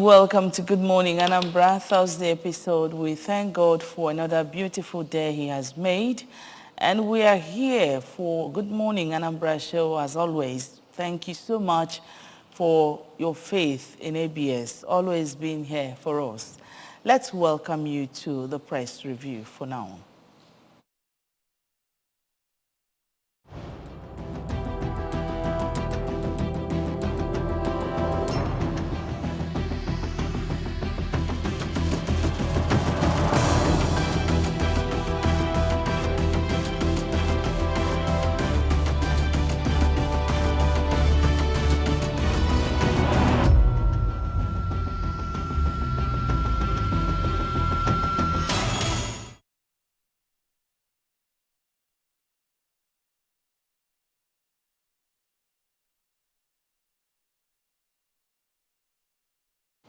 Welcome to Good Morning Anambra, Thursday episode. We thank God for another beautiful day He has made. And we are here for Good Morning Anambra show as always. Thank you so much for your faith in ABS, always being here for us. Let's welcome you to the press review for now.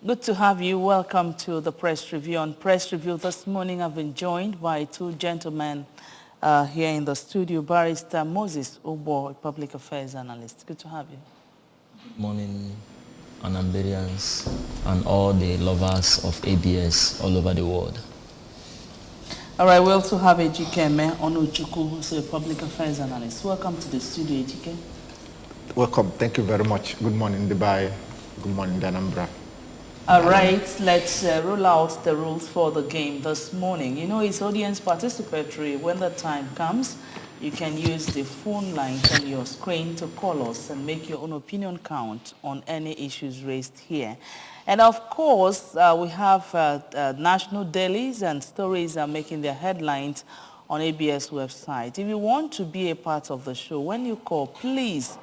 Good to have you. Welcome to the press review. On press review this morning, I've been joined by two gentlemen here in the studio. Barrister Moses Obo, public affairs analyst. Good to have you. Good morning, Anambarians and all the lovers of ABS all over the world. All right, we also have Ejikeme Onuchukwu, who's a public affairs analyst. Welcome to the studio, Ejike. Welcome. Thank you very much. Good morning, Dubai. Good morning, Anambra. All right, let's roll out the rules for the game this morning. You know, it's audience participatory. When the time comes, you can use the phone lines on your screen to call us and make your own opinion count on any issues raised here. And of course, we have national dailies and stories are making their headlines on ABS website. If you want to be a part of the show, when you call, please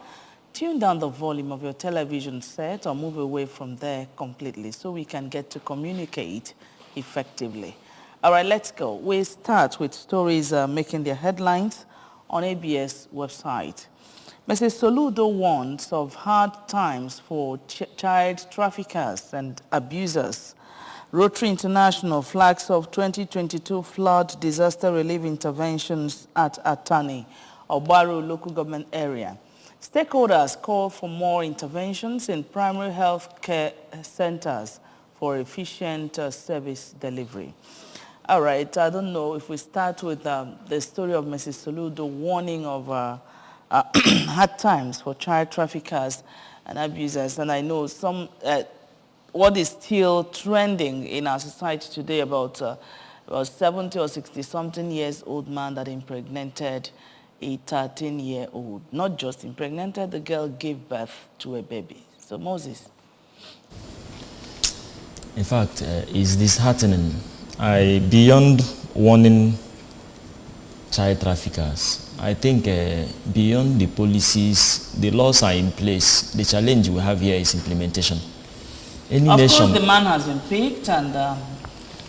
tune down the volume of your television set or move away from there completely so we can get to communicate effectively. All right, let's go. We start with stories making their headlines on ABS website. Mrs. Soludo warns of hard times for child traffickers and abusers. Rotary International flags of 2022 flood disaster relief interventions at Atani, Obaru local government area. Stakeholders call for more interventions in primary health care centers for efficient service delivery. All right, I don't know if we start with the story of Mrs. Soludo warning of hard times for child traffickers and abusers. And I know some, what is still trending in our society today about 70 or 60 something years old man that impregnated a 13-year-old. Not just impregnated, the girl gave birth to a baby. So Moses. In fact, it's disheartening. Beyond warning child traffickers, I think beyond the policies, the laws are in place. The challenge we have here is implementation. Of course, the man has been picked and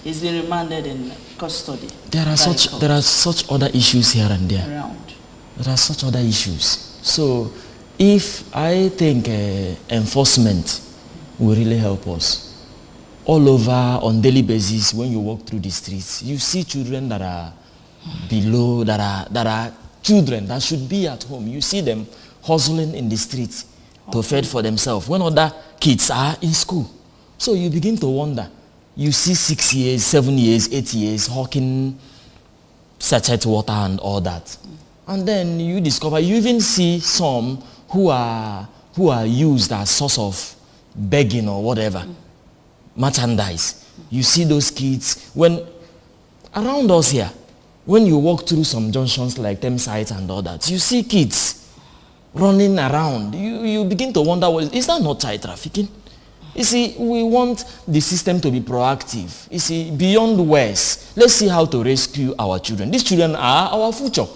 he's been remanded in custody. There are such other issues here and there. Around. There are such other issues. So if I think enforcement will really help us, all over on daily basis when you walk through the streets, you see children that are below, that are children that should be at home. You see them hustling in the streets to fend for themselves when other kids are in school. So you begin to wonder. You see 6 years, 7 years, 8 years hawking sachet water and all that. And then you discover, you even see some who are used as source of begging or whatever, merchandise. You see those kids, when around us here, when you walk through some junctions like Thameside and all that, you see kids running around. You begin to wonder, well, is that not child trafficking? You see, we want the system to be proactive. You see, beyond words, let's see how to rescue our children. These children are our future.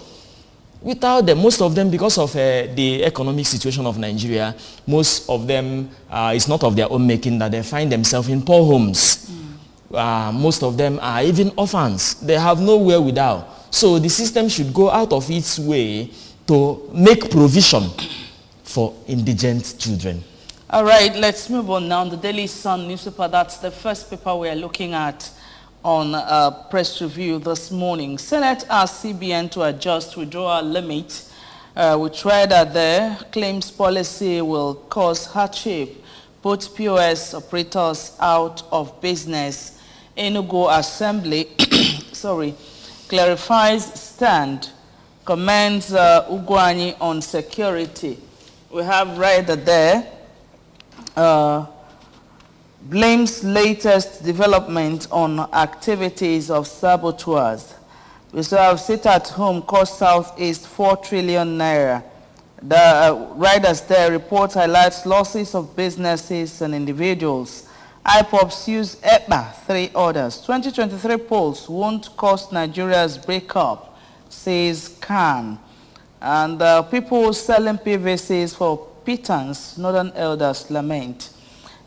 Without them, most of them, because of the economic situation of Nigeria, most of them, it's not of their own making that they find themselves in poor homes. Most of them are even orphans. They have nowhere without. So the system should go out of its way to make provision for indigent children. All right, let's move on now. The Daily Sun newspaper, that's the first paper we are looking at on press review this morning. Senate asked CBN to adjust withdrawal limit. We tried that there. Claims policy will cause hardship put POS operators out of business. Enugu Assembly clarifies stand, commends Ugwuanyi on security. We have right there, blames latest development on activities of saboteurs. We still have sit at home cost Southeast 4 trillion naira. The riders there report highlights losses of businesses and individuals. IPOPs use EPA 3 orders. 2023 polls won't cost Nigeria's breakup, says Khan. And people selling PVCs for pittance, Northern elders lament.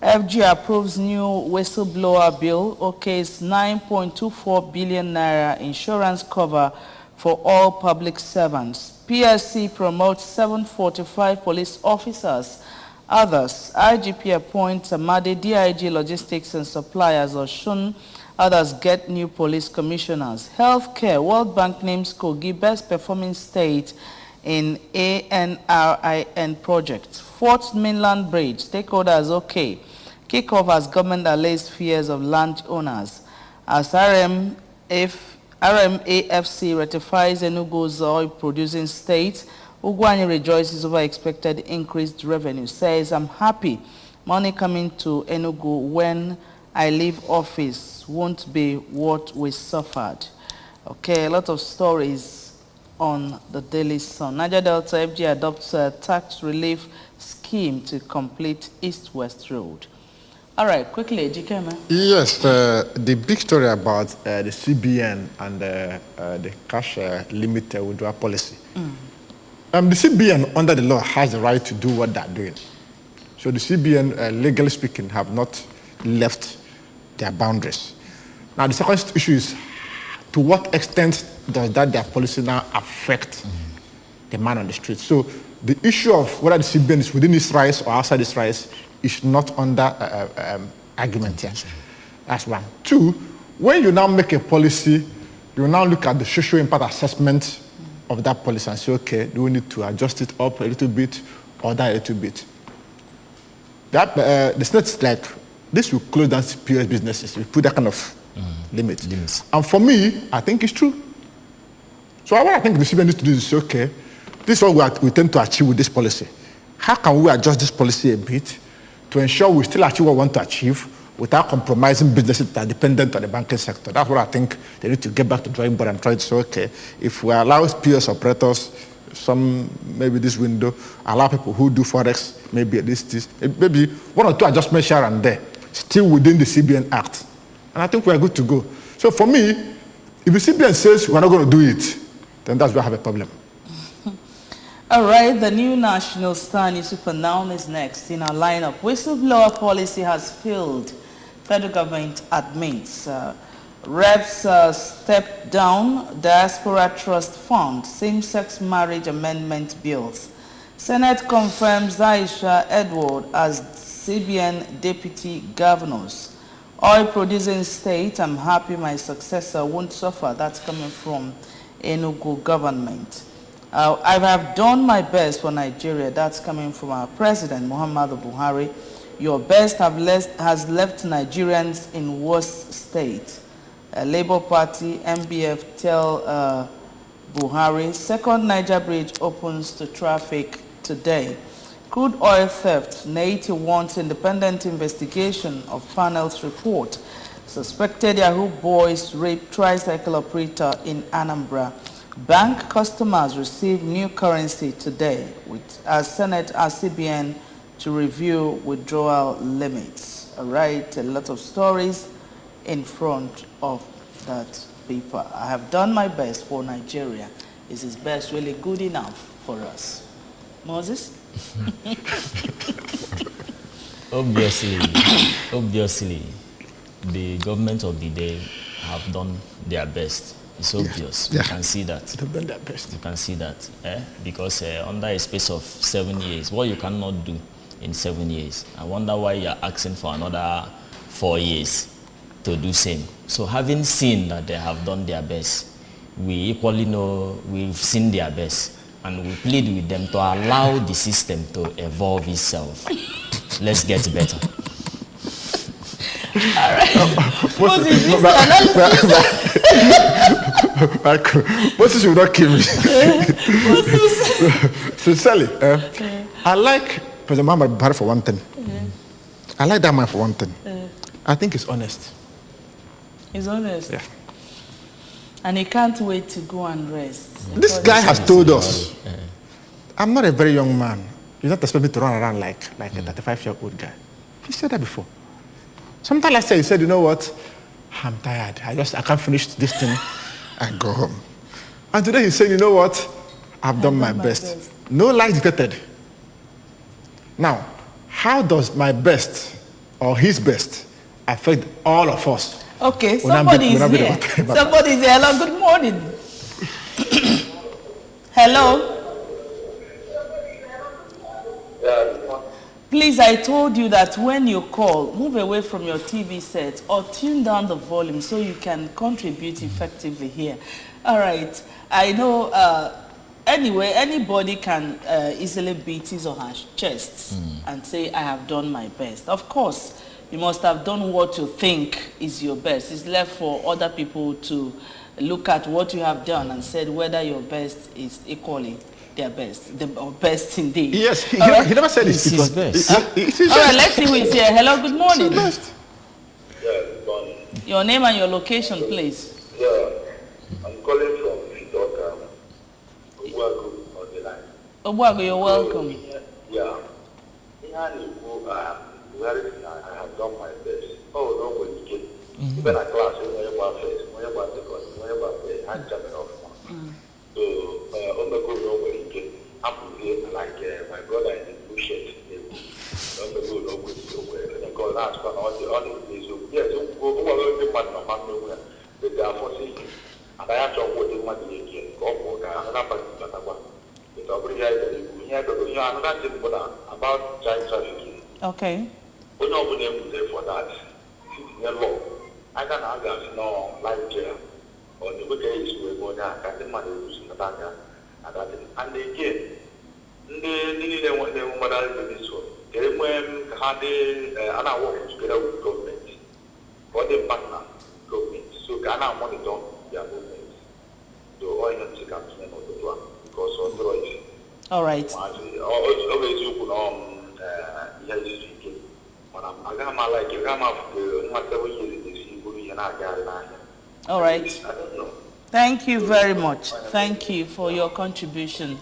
FG approves new whistleblower bill, okays 9.24 billion naira insurance cover for all public servants. PSC promotes 745 police officers. Others, IGP appoints Amade DIG Logistics and Suppliers Osun. Others get new police commissioners. Healthcare, World Bank names Kogi best performing state in ANRIN project. Fourth Mainland Bridge, stakeholders okay. Kickoff as government allays fears of landowners. As RMAFC ratifies Enugu's oil-producing state, Ugwuanyi rejoices over expected increased revenue, says, I'm happy money coming to Enugu when I leave office won't be what we suffered. Okay, a lot of stories on the Daily Sun. Niger Delta FG adopts a tax relief scheme to complete East-West Road. All right, quickly, Jikeme. Yes, the big story about the CBN and the cash limit withdrawal policy. The CBN, under the law, has the right to do what they're doing. So the CBN, legally speaking, have not left their boundaries. Now, the second issue is, to what extent does their policy now affect the man on the street? So the issue of whether the CBN is within its rights or outside its rights is not under argument here. That's one. Two, when you now make a policy, you now look at the social impact assessment of that policy and say, okay, do we need to adjust it up a little bit or down a little bit? That the Senate is like, this will close down POS businesses. We put that kind of limits. And for me, I think it's true. So what I think the CBN needs to do is say, okay, this is what we tend to achieve with this policy. How can we adjust this policy a bit to ensure we still achieve what we want to achieve without compromising businesses that are dependent on the banking sector? That's what I think they need to get back to drawing board and try to say, okay, if we allow POS operators, maybe this window, allow people who do Forex, maybe at least this, maybe one or two adjustments here and there, still within the CBN Act. And I think we're good to go. So for me, if the CBN says we're not going to do it, then that's where I have a problem. All right, the new National Star newspaper now is next in our lineup. Whistleblower policy has failed, federal government admits. Reps step down, Diaspora Trust Fund, same-sex marriage amendment bills. Senate confirms Aisha Edward as CBN deputy governors. Oil producing state, I'm happy my successor won't suffer. That's coming from Enugu government. I have done my best for Nigeria. That's coming from our president, Muhammadu Buhari. Your best has left Nigerians in worse state. Labour Party, MBF tell Buhari. Second Niger Bridge opens to traffic today. Crude oil theft. Naiti wants independent investigation of panel's report. Suspected Yahoo boys rape tricycle operator in Anambra. Bank customers receive new currency today as Senate asks CBN to review withdrawal limits. All right, a lot of stories in front of that paper. I have done my best for Nigeria. Is his best really good enough for us? Moses? Obviously, the government of the day have done their best. It's obvious. You can see that. They've done their best. You can see that. Because under a space of 7 years, what you cannot do in 7 years, I wonder why you're asking for another 4 years to do same. So having seen that they have done their best, we equally know we've seen their best. and we plead with them to allow the system to evolve itself. Let's get better. All right. Moses, this analysis. Moses will not kill me. Sincerely, I like President Muhammad Buhari for one thing. I like that man for one thing. I think he's honest. He's honest. Yeah. And he can't wait to go and rest. This guy has told us, I'm not a very young man. You don't expect me to run around like a 35-year-old guy. He said that before. Sometimes I say, he said, you know what? I'm tired. I can't finish this thing and go home. And today he said, you know what? I've done my best. No lies dictated. Now, how does my best or his best affect all of us? Okay, somebody is here. Somebody is here. Hello, good morning. Hello. Please, I told you that when you call, move away from your TV set or tune down the volume so you can contribute effectively here. All right. I know, anyway, anybody can easily beat his or her chest and say, I have done my best. Of course, you must have done what you think is your best. It's left for other people to look at what you have done and said whether your best is equally their best, or best indeed. Yes, he never said it's his best. All right, let's see who is here. Hello, good morning. Yeah, good morning. Your name and your location, please. Yeah, I'm calling from Fidoka, Obuagu on the line. Obuagu, you're welcome. Yeah. I have done my best. Oh, no, when you get even a class, when you want first, when you want second, when you want third, I'm jumping off. So, on the go, no, when you get up here, like my brother in the blue shirt, on the go, no, when you go, and I go last one on the days. Yes, so go over the money, no matter where, but they are forcing you. And I have to avoid the money again. Go for another person, but I want. It's already another thing about child trafficking. Okay. We know we need for that. The law. I can argue no life jail. Or the good days we go down, and the money is in the bank. And again, the mother is this one. They had an work together with government. For the partner government. So Ghana monitor their movement. So all you have to come to them on the plan. Because of the right. All right. Always you could all right. Thank you very much. Thank you for your contribution.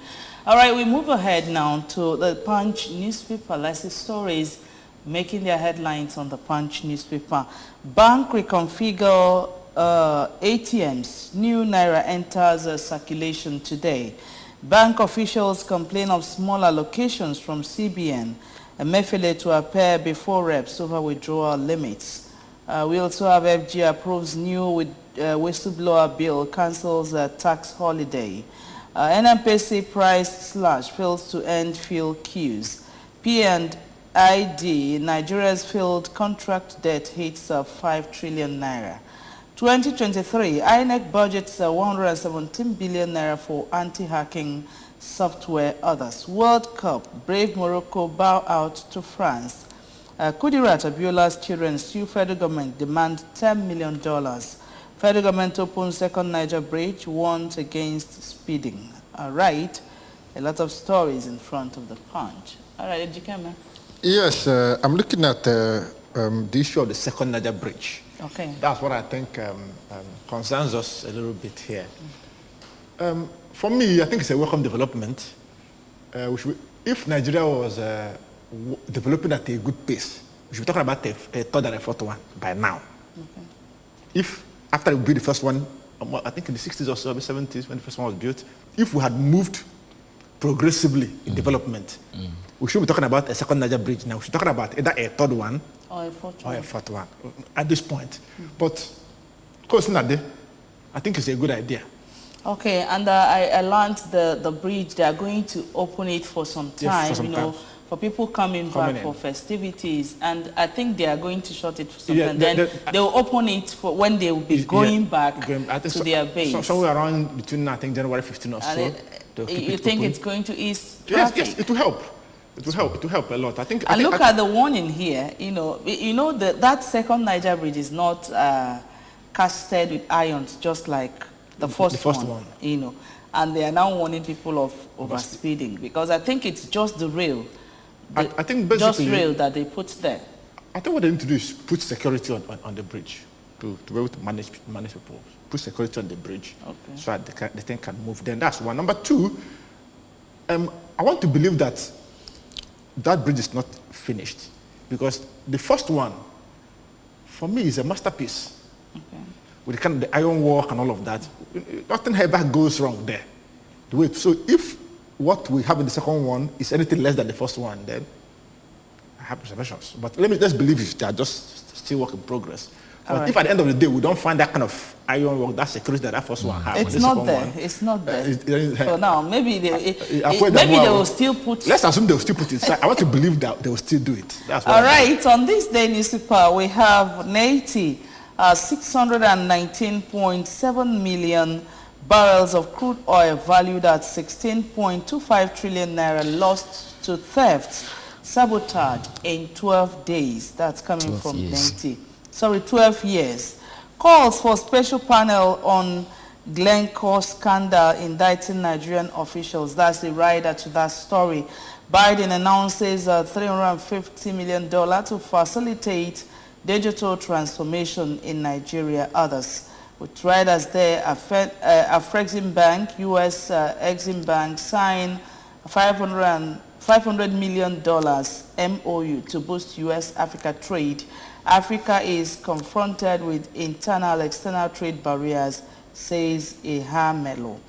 All right, we move ahead now to the Punch newspaper. Let's see stories making their headlines on the Punch newspaper. Bank reconfigure ATMs. New Naira enters circulation today. Bank officials complain of small allocations from CBN. Emefiele to appear before reps over withdrawal limits. We also have FG approves new whistleblower bill, cancels tax holiday. NMPC price slash fails to end fuel queues. P&ID, Nigeria's failed contract debt hits 5 trillion naira. 2023, INEC budgets 117 billion naira for anti-hacking software. Others. World Cup, brave Morocco bow out to France. Kudirat Abiola's children sue federal government, demand $10 million. Federal government opens second Niger bridge, warns against speeding. All right, a lot of stories in front of the Punch. All right, Ejikeme. Yes, I'm looking at the issue of the second Niger bridge. Okay. That's what I think concerns us a little bit here. For me, I think it's a welcome development. If Nigeria was developing at a good pace, we should be talking about a third and a fourth one by now. Okay. If after we built the first one, I think in the 60s or so, 70s, when the first one was built, if we had moved progressively in development, we should be talking about a second Niger bridge now. We should be talking about either a third one or a fourth one at this point. But, of course, I think it's a good idea. Okay, and I learned the bridge, they are going to open it for some time, for people coming back for festivities, and I think they are going to shut it for some time. Then they will open it for when they will be going back to their base. Somewhere around between, I think, January 15 or so. They'll keep You it think open. it's going to ease Yes, traffic? yes, it will help. It will help. It will help a lot. I think. And look at the warning here. That second Niger bridge is not casted with irons, just like the first one. And they are now warning people of overspeeding, because I think it's just the rail. I think basically just rail that they put there. I think what they need to do is put security on the bridge to be able to manage people. Put security on the bridge, so that the thing can move. Then that's one. Number two, I want to believe that bridge is not finished, because the first one, for me, is a masterpiece. Okay. With the iron work and all of that, nothing ever goes wrong there. So if what we have in the second one is anything less than the first one, then I have reservations. But let's believe if they are just still work in progress. But if at the end of the day we don't find that kind of iron work, that security that first one has, it's not there. It's not there. So now maybe they will still put. Let's assume they will still put it. I want to believe that they will still do it. That's what all right. On this day newspaper, we have Naiti. 619.7 million barrels of crude oil valued at 16.25 trillion naira lost to theft, sabotage in 12 days. That's coming from Naiti. 12 years. Calls for special panel on Glencore scandal indicting Nigerian officials. That's the rider to that story. Biden announces $350 million to facilitate digital transformation in Nigeria. Others with riders there, Afrexim Bank, U.S. Exim Bank signed $500 million MOU to boost U.S.-Africa trade. Africa is confronted with internal-external trade barriers, says Ihamelo.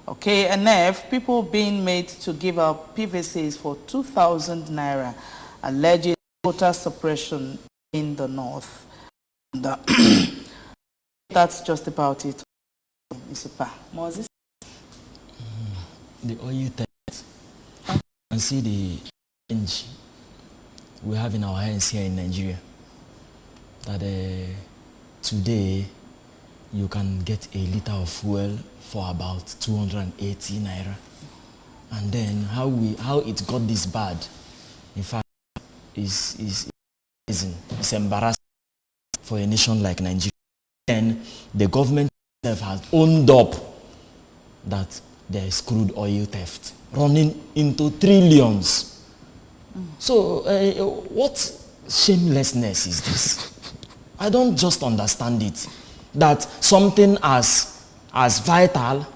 Okay, NF, people being made to give up PVCs for 2,000 naira, alleged voter suppression in the north. And, that's just about it. Mr. Pa, Moses? The oil theft, and see the change we have in our hands here in Nigeria. That today you can get a liter of fuel for about 280 naira. And then how it got this bad, in fact, is embarrassing for a nation like Nigeria. And the government itself has owned up that there is crude oil theft running into trillions. So what shamelessness is this? I don't just understand it. That something as vital,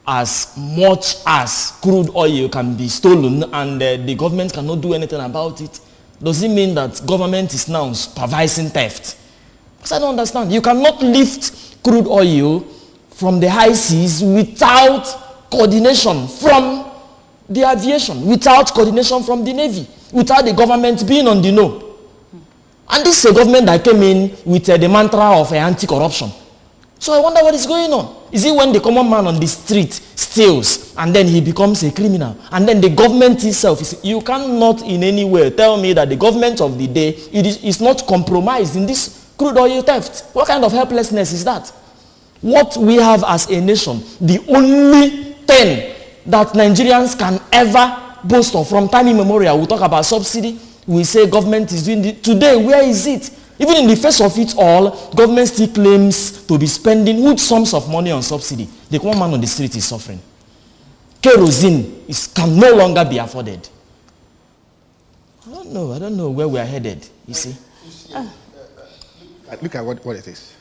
as much as crude oil can be stolen and the government cannot do anything about it. Does it mean that government is now supervising theft? Because I don't understand. You cannot lift crude oil from the high seas without coordination from the aviation, without coordination from the Navy, without the government being on the know. And this is a government that came in with the mantra of anti-corruption. So I wonder what is going on. Is it when the common man on the street steals and then he becomes a criminal? And then the government itself, you cannot in any way tell me that the government of the day is not compromised in this crude oil theft. What kind of helplessness is that? What we have as a nation, the only thing that Nigerians can ever boast of from time immemorial, we talk about subsidy, we say government is doing it. Today, where is it? Even in the face of it all, government still claims to be spending huge sums of money on subsidy. The common man on the street is suffering. Kerosene can no longer be afforded. I don't know where we are headed, you see. Look at what it is.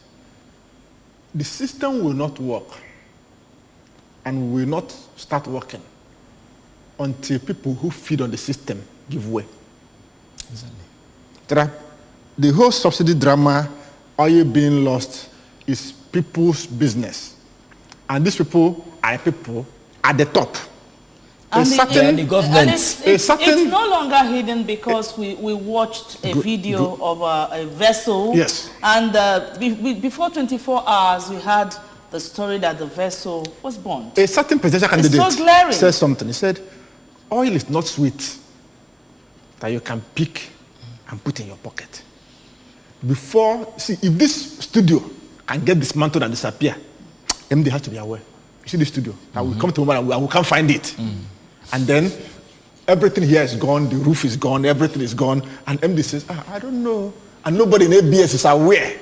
The system will not work and will not start working until people who feed on the system give way. Exactly. The whole subsidy drama, oil being lost, is people's business. And these people are people at the top. The government. It's no longer hidden because we watched a video of a vessel. Yes. And before 24 hours, we had the story that the vessel was burnt. A certain presidential candidate so said something. He said, oil is not sweet that you can pick and put in your pocket. If this studio can get dismantled and disappear, MD has to be aware. see the studio. And we come to moment and we can't find it. And then everything here is gone, the roof is gone, everything is gone. And MD says, I don't know. And nobody in ABS is aware.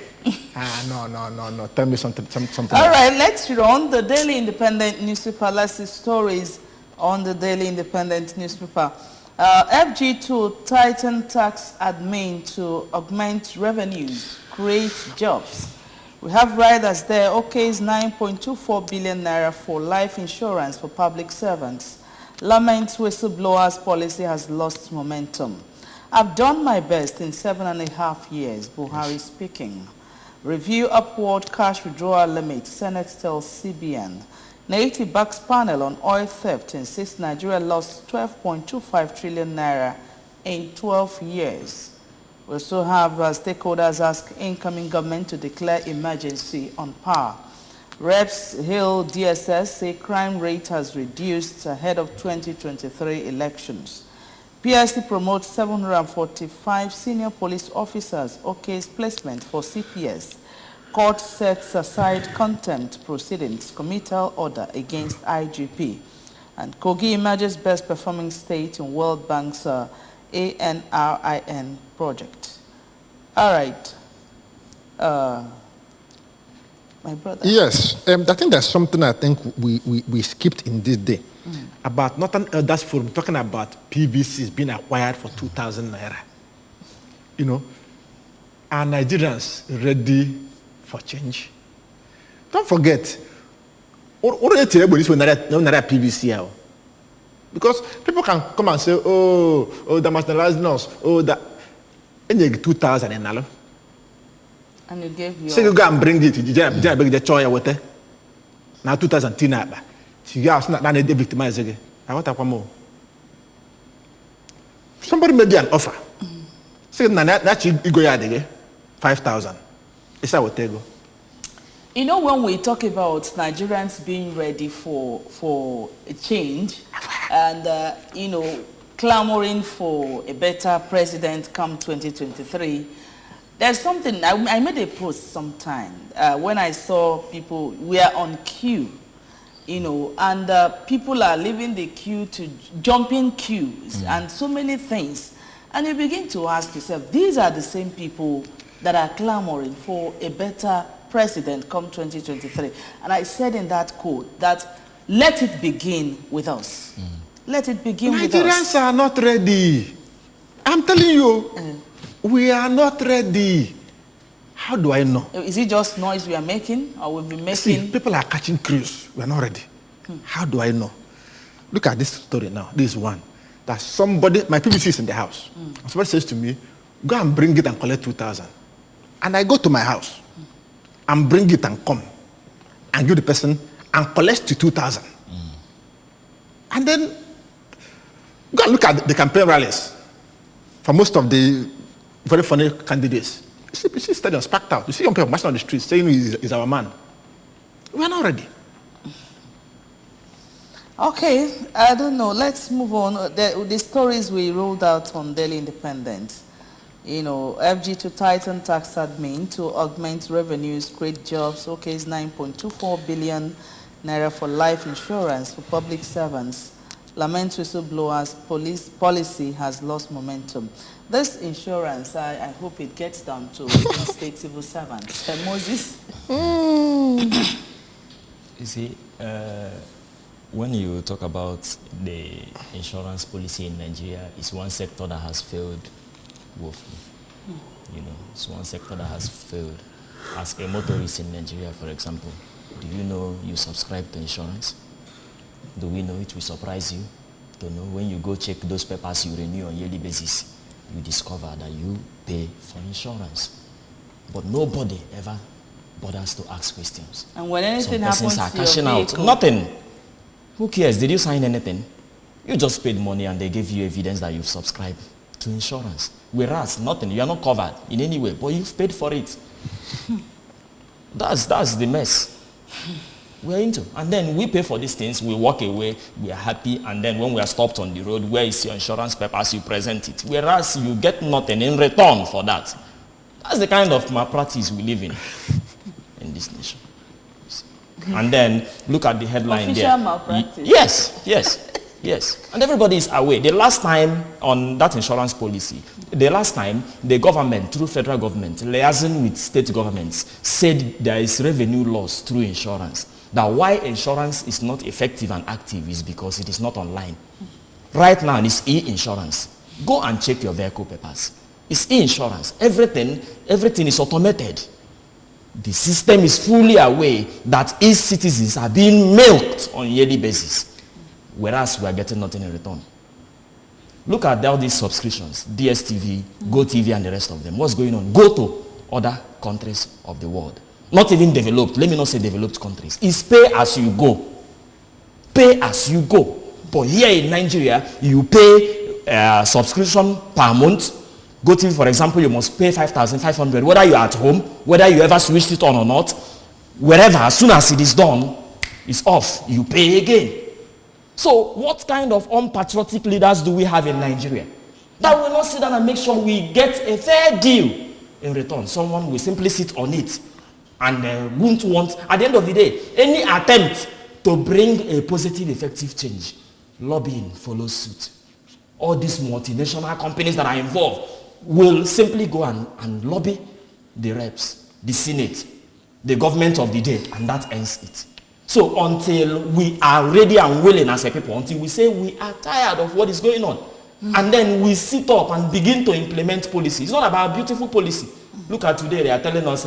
No. Tell me something. All right, let's run the Daily Independent newspaper. Let's see stories on the Daily Independent newspaper. FG2 tighten tax admin to augment revenues, create jobs. We have riders there. OK's 9.24 billion naira for life insurance for public servants. Laments whistleblowers policy has lost momentum. I've done my best in 7.5 years, Buhari speaking. Review upward cash withdrawal limit, Senate tells CBN. Native Bucks panel on oil theft insists Nigeria lost 12.25 trillion naira in 12 years. We also have stakeholders ask incoming government to declare emergency on power. Reps Hill DSS say crime rate has reduced ahead of 2023 elections. PSC promotes 745 senior police officers, OK's placement for CPS. Court sets aside contempt proceedings, committal order against IGP. And Kogi emerges best performing state in World Bank's ANRIN project. All right. My brother. Yes, I think there's something I think we skipped in this day. About Northern Elders Forum, talking about PVCs being acquired for 2,000 naira. You know, are Nigerians ready for change? Don't forget, what are you telling this when PVC? Because people can come and say, oh, the marginalized us, that, and you get 2,000 in Nalo. And you gave your... So you go and bring it, you just bring the choy water. Now 2,000 tina. So you are not victimized again. I want to come more. Somebody made you an offer. Say, that's you go again, 5,000. Is that what they go? You know, when we talk about Nigerians being ready for a change and, you know, clamoring for a better president come 2023, there's something, I made a post sometime when I saw people were on queue, you know, and people are leaving the queue to jumping queues and so many things. And you begin to ask yourself, these are the same people that are clamoring for a better president come 2023. And I said in that quote that let it begin with us. Let it begin with us. Nigerians are not ready. I'm telling you, we are not ready. How do I know? Is it just noise we are making or we'll be making? See, people are catching cruise. We are not ready. How do I know? Look at this story now. This one. That somebody, my PVC is in the house. Somebody says to me, go and bring it and collect 2,000. And I go to my house and bring it and come and give the person and collect the 2,000. And then go and look at the campaign rallies for most of the very funny candidates. You see stadiums packed out. You see young people marching on the streets saying he's our man. We are not ready. Okay, I don't know. Let's move on. The stories we rolled out on Daily Independent. You know, FG to tighten tax admin to augment revenues, create jobs. Okay, it's 9.24 billion naira for life insurance for public servants. Laments whistleblowers, police policy has lost momentum. This insurance, I hope it gets down to state civil servants. Moses? You see, when you talk about the insurance policy in Nigeria, it's one sector that has failed woefully. You know, it's one sector that has failed. As a motorist in Nigeria, for example, do you know you subscribe to insurance? Do we know it will surprise you? To know when you go check those papers you renew on yearly basis, you discover that you pay for insurance. But nobody ever bothers to ask questions. And when anything Some happens persons are to your cashing out. vehicle, Nothing. Who cares? Did you sign anything? You just paid money and they gave you evidence that you've subscribed to insurance. Whereas nothing, you are not covered in any way, but you've paid for it. That's the mess we're into. And then we pay for these things, we walk away, we are happy, and then when we are stopped on the road, where is your insurance papers, you present it. Whereas you get nothing in return for that. That's the kind of malpractice we live in this nation. And then look at the headline Official there. malpractice. Yes. And everybody is aware. The last time on that insurance policy, the government, through federal government, liaising with state governments, said there is revenue loss through insurance. That why insurance is not effective and active is because it is not online. Right now, it's e-insurance. Go and check your vehicle papers. It's e-insurance. Everything is automated. The system is fully aware that its citizens are being milked on a yearly basis, whereas we are getting nothing in return. Look at all these subscriptions, DSTV, GoTV, and the rest of them. What's going on? Go to other countries of the world. Not even developed. Let me not say developed countries. It's pay as you go. Pay as you go. But here in Nigeria, you pay subscription per month. GoTV, for example, you must pay 5,500, whether you're at home, whether you ever switched it on or not, wherever, as soon as it is done, it's off. You pay again. So what kind of unpatriotic leaders do we have in Nigeria that will not sit down and make sure we get a fair deal in return? Someone will simply sit on it and won't want, at the end of the day, any attempt to bring a positive, effective change. Lobbying follows suit. All these multinational companies that are involved will simply go and lobby the reps, the Senate, the government of the day, and that ends it. So until we are ready and willing as a people, until we say we are tired of what is going on, and then we sit up and begin to implement policy. It's not about beautiful policy. Look at today, they are telling us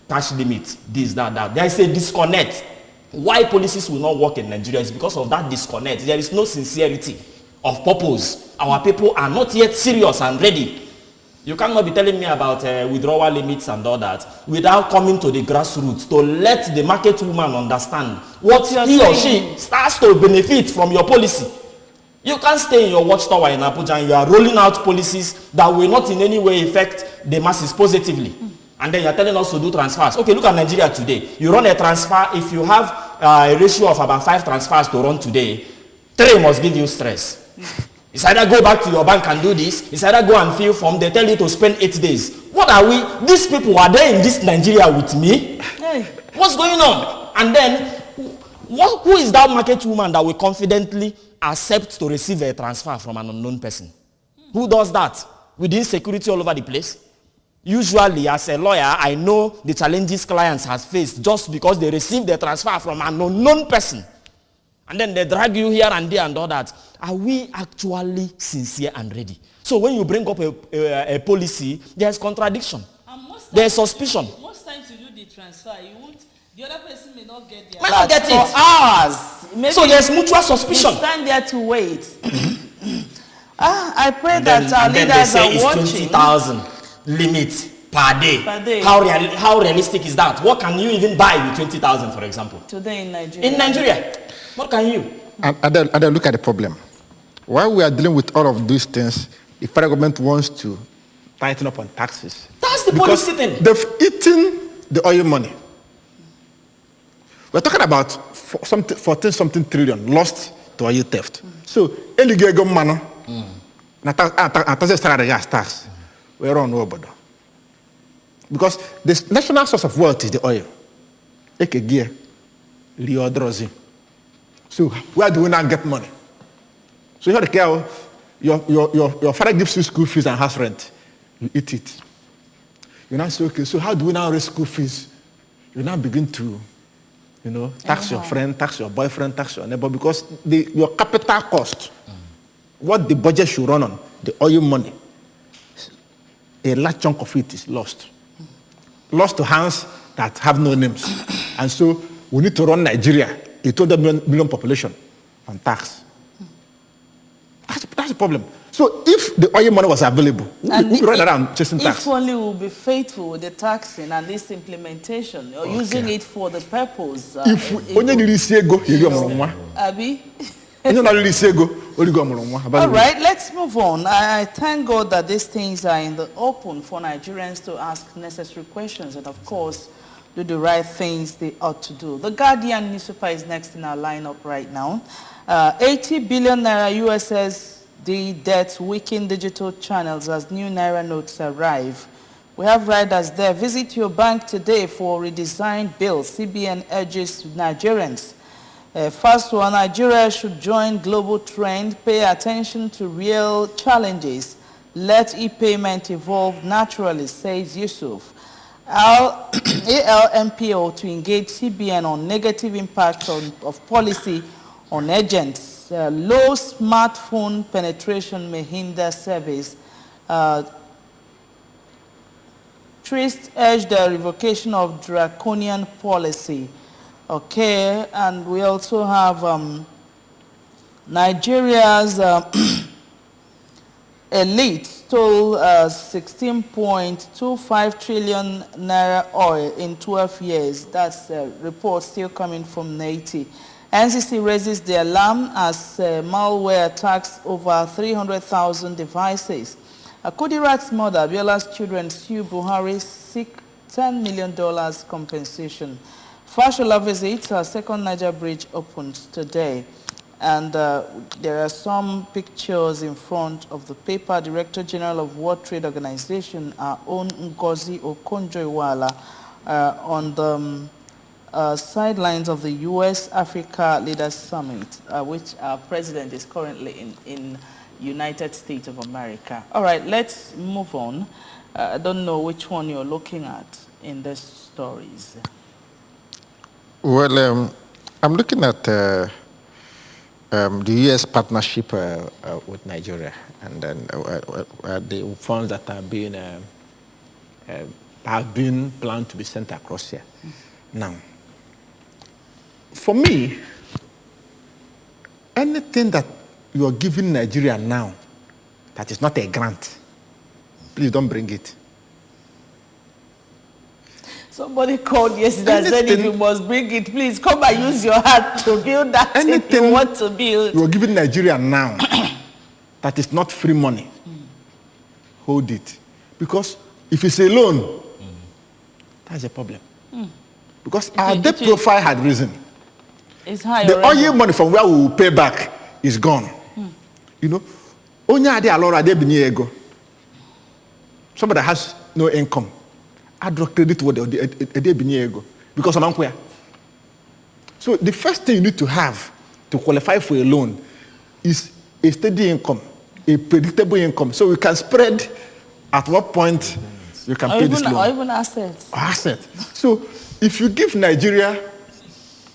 cash limit, this, that. There is a disconnect. Why policies will not work in Nigeria is because of that disconnect. There is no sincerity of purpose. Our people are not yet serious and ready. You cannot be telling me about withdrawal limits and all that without coming to the grassroots to let the market woman understand what he or she starts to benefit from your policy. You can't stay in your watchtower in Abuja and you are rolling out policies that will not in any way affect the masses positively. And then you're telling us to do transfers. Okay, look at Nigeria today. You run a transfer, if you have a ratio of about 5 transfers to run today, 3 must give you stress. It's either go back to your bank and do this, it's either go and fill form, they tell you to spend 8 days. What are we? These people, are they in this Nigeria with me? Hey. What's going on? And then, who is that market woman that will confidently accept to receive a transfer from an unknown person? Who does that? With insecurity all over the place? Usually, as a lawyer, I know the challenges clients have faced just because they received the transfer from an unknown person. And then they drag you here and there and all that. Are we actually sincere and ready? So when you bring up a policy, there's contradiction. There's suspicion. Most times you do the transfer, you won't, the other person may not get their May not get it. for hours. Maybe So there's mutual suspicion. you stand there to wait. I pray And then, that our and then they leaders say are it's watching. 20,000 limit per day. Per day. How realistic is that? What can you even buy with 20,000, for example? Today in Nigeria. In Nigeria, what can you? And then look at the problem. While we are dealing with all of these things, the federal government wants to tighten up on taxes. That's the Because policy thing. they've eaten the oil money. We're talking about 14-something trillion lost to oil theft. So, illegal money, tax, we're on over. Because the national source of wealth is the oil. So where do we now get money? So you have to care. Your father gives you school fees and house rent. You eat it. You now say, okay, so how do we now raise school fees? You now begin to, tax your friend, tax your boyfriend, tax your neighbor, because your capital cost, what the budget should run on, the oil money, a large chunk of it is lost. Lost to hands that have no names. And so we need to run Nigeria, a 200 million population, on tax. That's the problem. So if the oil money was available, we run around chasing tax. If only we'll be faithful with the taxing and this implementation, or using it for the purpose. Abi? All right, let's move on. I thank God that these things are in the open for Nigerians to ask necessary questions and, of course, do the right things they ought to do. The Guardian newspaper is next in our lineup right now. 80 billion naira USSD debt weaken digital channels as new naira notes arrive. We have riders there. Visit your bank today for redesigned bills. CBN urges Nigerians. First one, Nigeria should join global trend, pay attention to real challenges. Let e-payment evolve naturally, says Yusuf. ALMPO to engage CBN on negative impacts of policy on agents. Low smartphone penetration may hinder service. Trist urged the revocation of draconian policy. Okay, and we also have Nigeria's elite stole 16.25 trillion naira oil in 12 years. That's a report still coming from NAITI. NCC raises the alarm as malware attacks over 300,000 devices. Kudirat's mother, Biola's children, sue Buhari, seek $10 million compensation. Fashola visits, her second Niger bridge opens today. And there are some pictures in front of the paper. Director General of World Trade Organization, our own Ngozi Okonjo-Iweala, on the sidelines of the U.S.-Africa Leaders Summit, which our president is currently in United States of America. All right, let's move on. I don't know which one you're looking at in the stories. Well, I'm looking at the U.S. partnership with Nigeria, and then the funds that are being have been planned to be sent across here. Now, for me, anything that you are giving Nigeria now that is not a grant, please don't bring it. Somebody called yesterday and said, if you must bring it, please come and use your heart to build that thing you want to build. You are giving Nigeria now that is not free money. Hold it. Because if it's a loan, that's a problem. Because our debt profile had risen. It's high the already. oil money from where we will pay back is gone. You know, somebody that has no income, I draw credit to what they because I'm unqueer. So the first thing you need to have to qualify for a loan is a steady income, a predictable income, so we can spread at what point you can pay this loan. Or even assets. Assets. So if you give Nigeria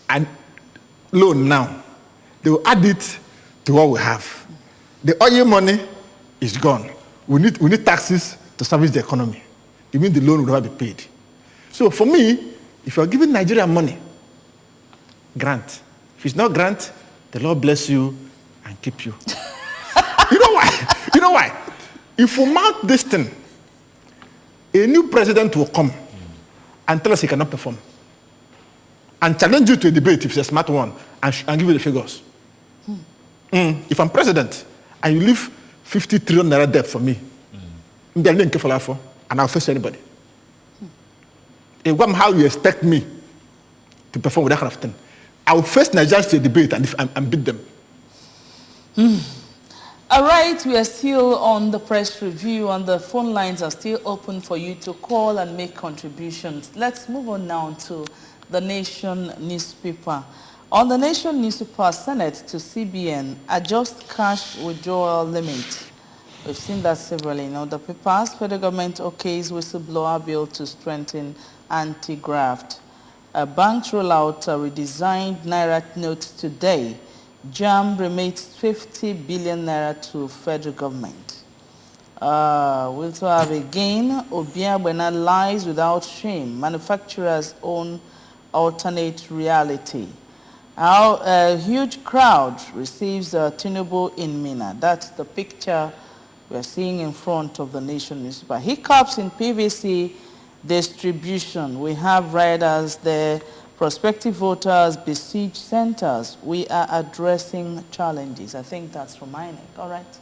a loan now, they will add it to what we have. The oil money is gone. We need taxes to service the economy. It means the loan will never be paid. So for me, if you're giving Nigeria money, grant. If it's not grant, the Lord bless you and keep you. You know why? You know why? If we mount this thing, a new president will come and tell us he cannot perform. And challenge you to a debate if it's a smart one and give you the figures. If I'm president and you leave 50 trillion naira debt for me, and I'll face anybody. How you expect me to perform with that kind of thing? I'll face Nigerians to a debate and beat them. All right, we are still on the press review and the phone lines are still open for you to call and make contributions. Let's move on now to the Nation newspaper. On the Nation newspaper, Senate to CBN adjust cash withdrawal limit. We've seen that severally in other papers. Federal government okays whistleblower bill to strengthen anti-graft. Banks roll out a redesigned Naira note today. JAM remits 50 billion Naira to federal government. We also have again, Obiabena lies without shame. Manufacturers own alternate reality. How a huge crowd receives Tinubu in Mina. That's the picture we're seeing in front of the Nation newspaper. Hiccups in PVC distribution. We have riders there. Prospective voters besiege centers. We are addressing challenges. I think that's from INEC. All right.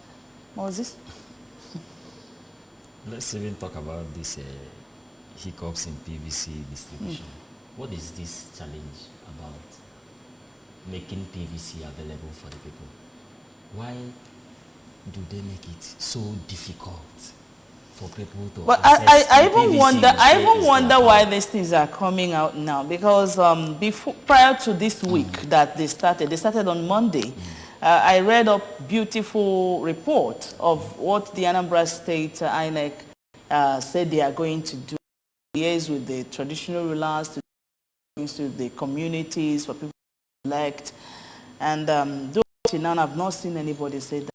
Moses? Let's even talk about this hiccups in PVC distribution. What is this challenge about making PVC available for the people? Why do they make it so difficult? for people to But access I the even PVC wonder, industry I even is wonder their why power. these things are coming out now, because prior to this week that they started on Monday. I read a beautiful report of what the Anambra State INEC said they are going to do, liaise with the traditional rulers, to the communities for people to elect, and though till now I've not seen anybody say that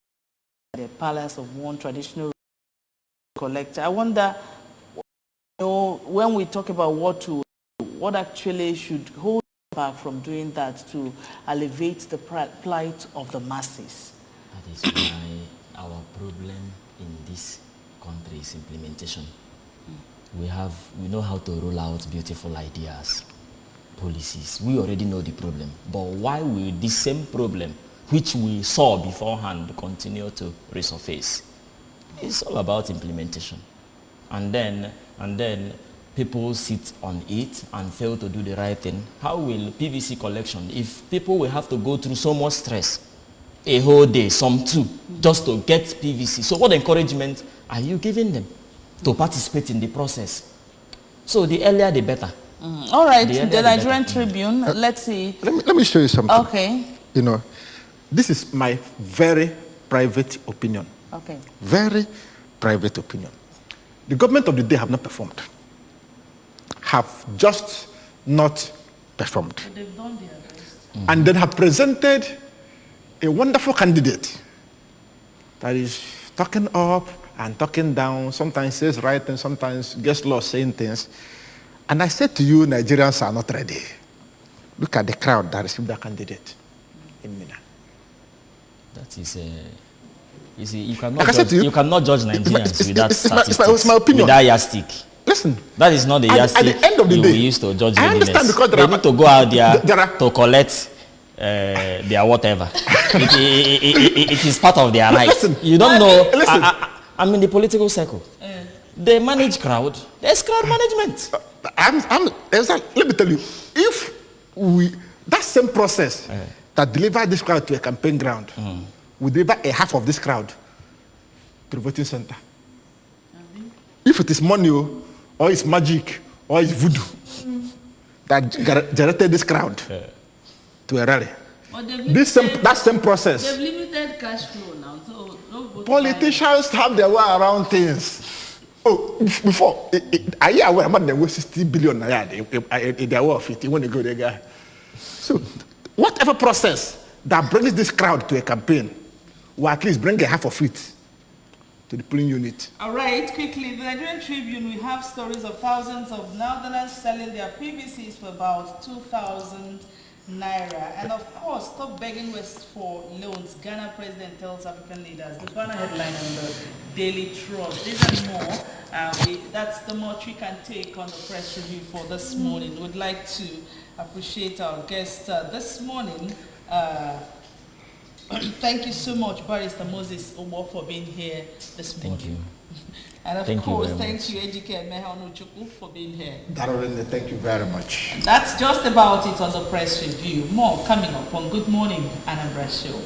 the palace of one traditional collector. I wonder, when we talk about what actually should hold back from doing that to alleviate the plight of the masses. That is why our problem in this country is implementation. We know how to roll out beautiful ideas, policies. We already know the problem. But why will this same problem, which we saw beforehand, continue to resurface? It's all about implementation. And then people sit on it and fail to do the right thing. How will PVC collection, if people will have to go through so much stress, a whole day, some two, just to get PVC? So what encouragement are you giving them to participate in the process? So the earlier the better. All right, The earlier the the Nigerian better. Tribune, let's see. Let me show you something. Okay, You know, this is my very private opinion. okay. Very private opinion. The government of the day have not performed. Have just not performed. But they've done their best. And then have presented a wonderful candidate that is talking up and talking down, sometimes says right and sometimes gets lost saying things. And I said to you, Nigerians are not ready. Look at the crowd that received that candidate in Mina. That is you see, you cannot, Like I said judge, to you, you cannot judge Nigerians with that it's my opinion. with that yardstick. Listen, That is not the At yardstick the end of the you day, will use to judge I understand readiness. because They there need are- to go out there, there are- to collect their whatever. It is part of their rights. Listen, You don't know. listen. I'm in the political circle. They manage crowd. There's crowd management. let me tell you, if that same process that delivered this crowd to a campaign ground, we deliver a half of this crowd to the voting center. If it is money or it's magic or it's voodoo that generated this crowd to a rally, But that same process. They've limited cash flow now, so no vote Politicians have their way around things. Oh, before, are you aware about the 60 billion they are worth it when they go there? So, whatever process that brings this crowd to a campaign, will at least bring a half of it to the polling unit. All right, quickly, the Nigerian Tribune, we have stories of thousands of Northerners selling their PVCs for about 2,000 naira. And of course, stop begging West for loans. Ghana president tells African leaders. The banner headline on the Daily Trust. These and more. That's the much we can take on the press review for this morning. We'd like to appreciate our guest this morning. Thank you so much, Barrister Moses Owo, for being here this morning. Thank you. And of Thank you course, very thank much. you, Ejike Mehanuchukwu, for being here. Darren, thank you very much. That's just about it on the press review. More coming up on Good Morning Anambra Show.